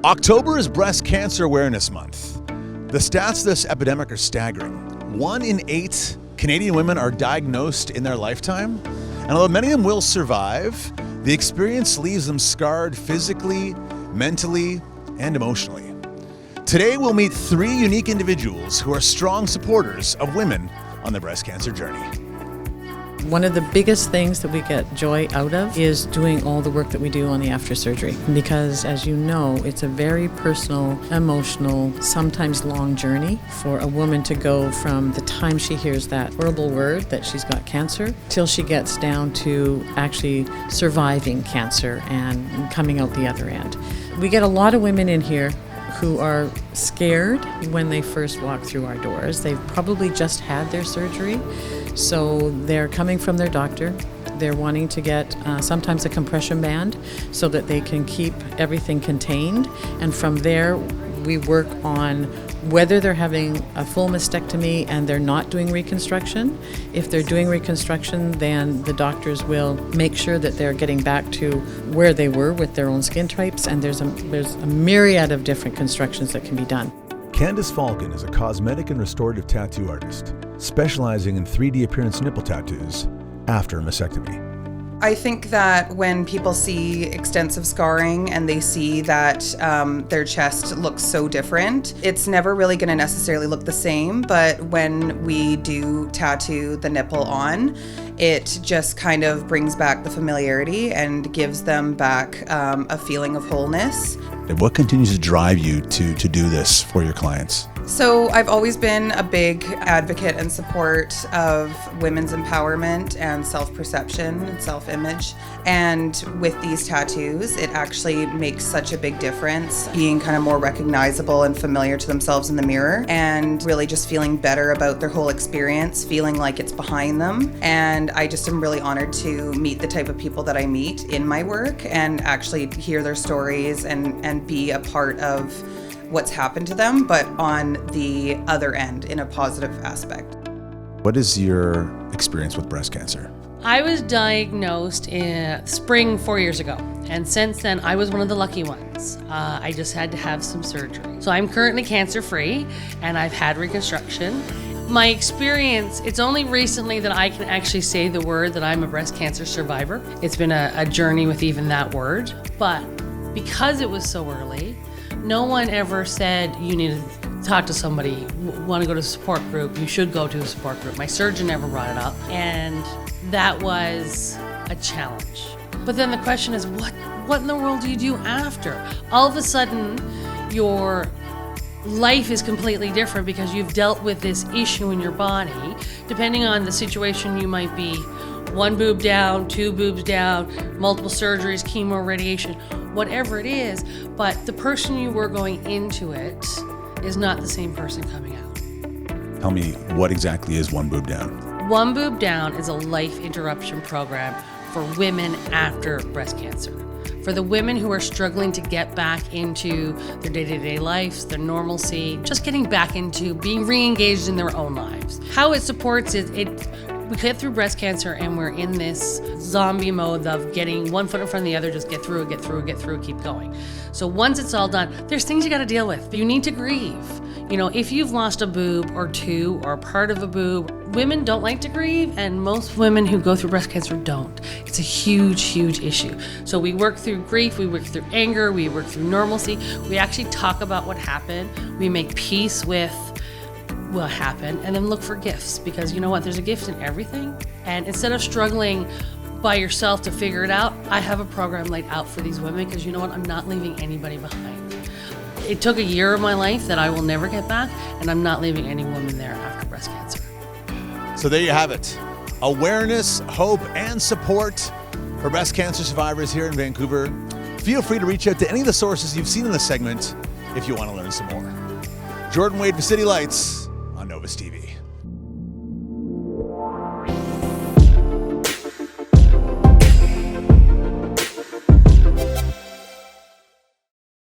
October is Breast Cancer Awareness Month. The stats of this epidemic are staggering. 1 in 8 Canadian women are diagnosed in their lifetime, and although many of them will survive, the experience leaves them scarred physically, mentally, and emotionally. Today we'll meet 3 unique individuals who are strong supporters of women on their breast cancer journey. One of the biggest things that we get joy out of is doing all the work that we do on the after surgery, because as you know, it's a very personal, emotional, sometimes long journey for a woman to go from the time she hears that horrible word that she's got cancer till she gets down to actually surviving cancer and coming out the other end. We get a lot of women in here who are scared when they first walk through our doors. They've probably just had their surgery, so they're coming from their doctor. They're wanting to get sometimes a compression band so that they can keep everything contained, and from there we work on whether they're having a full mastectomy and they're not doing reconstruction. If they're doing reconstruction, then the doctors will make sure that they're getting back to where they were with their own skin types, and there's a myriad of different constructions that can be done. Candace Falcon is a cosmetic and restorative tattoo artist, specializing in 3D appearance nipple tattoos after a mastectomy. I think that when people see extensive scarring and they see that their chest looks so different, it's never really going to necessarily look the same. But when we do tattoo the nipple on, it just kind of brings back the familiarity and gives them back a feeling of wholeness. And what continues to drive you to do this for your clients? So I've always been a big advocate and support of women's empowerment and self-perception and self-image. And with these tattoos, it actually makes such a big difference, being kind of more recognizable and familiar to themselves in the mirror, and really just feeling better about their whole experience, feeling like it's behind them. And I just am really honored to meet the type of people that I meet in my work and actually hear their stories and be a part of what's happened to them, but on the other end in a positive aspect. What is your experience with breast cancer? I was diagnosed in spring 4 years ago, and since then I was one of the lucky ones. I just had to have some surgery. So I'm currently cancer-free, and I've had reconstruction. My experience, it's only recently that I can actually say the word that I'm a breast cancer survivor. It's been a journey with even that word, but because it was so early, no one ever said you need to talk to somebody, want to go to a support group, you should go to a support group. My surgeon never brought it up, and that was a challenge. But then the question is, what in the world do you do after? All of a sudden, your life is completely different because you've dealt with this issue in your body. Depending on the situation, you might be 1 boob down, 2 boobs down, multiple surgeries, chemo, radiation, whatever it is, but the person you were going into it is not the same person coming out. Tell me, what exactly is 1 boob down? 1 Boob Down is a life interruption program for women after breast cancer. For the women who are struggling to get back into their day-to-day lives, their normalcy, just getting back into being re-engaged in their own lives. How it supports is we get through breast cancer and we're in this zombie mode of getting one foot in front of the other, just get through it, keep going. So once it's all done, there's things you gotta deal with. You need to grieve. You know, if you've lost a boob or 2 or a part of a boob, women don't like to grieve, and most women who go through breast cancer don't. It's a huge, huge issue. So we work through grief, we work through anger, we work through normalcy. We actually talk about what happened. We make peace with what happened, and then look for gifts, because you know what, there's a gift in everything. And instead of struggling by yourself to figure it out, I have a program laid out for these women, because you know what, I'm not leaving anybody behind. It took a year of my life that I will never get back, and I'm not leaving any woman there after breast cancer. So there you have it. Awareness, hope, and support for breast cancer survivors here in Vancouver. Feel free to reach out to any of the sources you've seen in this segment if you want to learn some more. Jordan Wade for City Lights on Novus TV.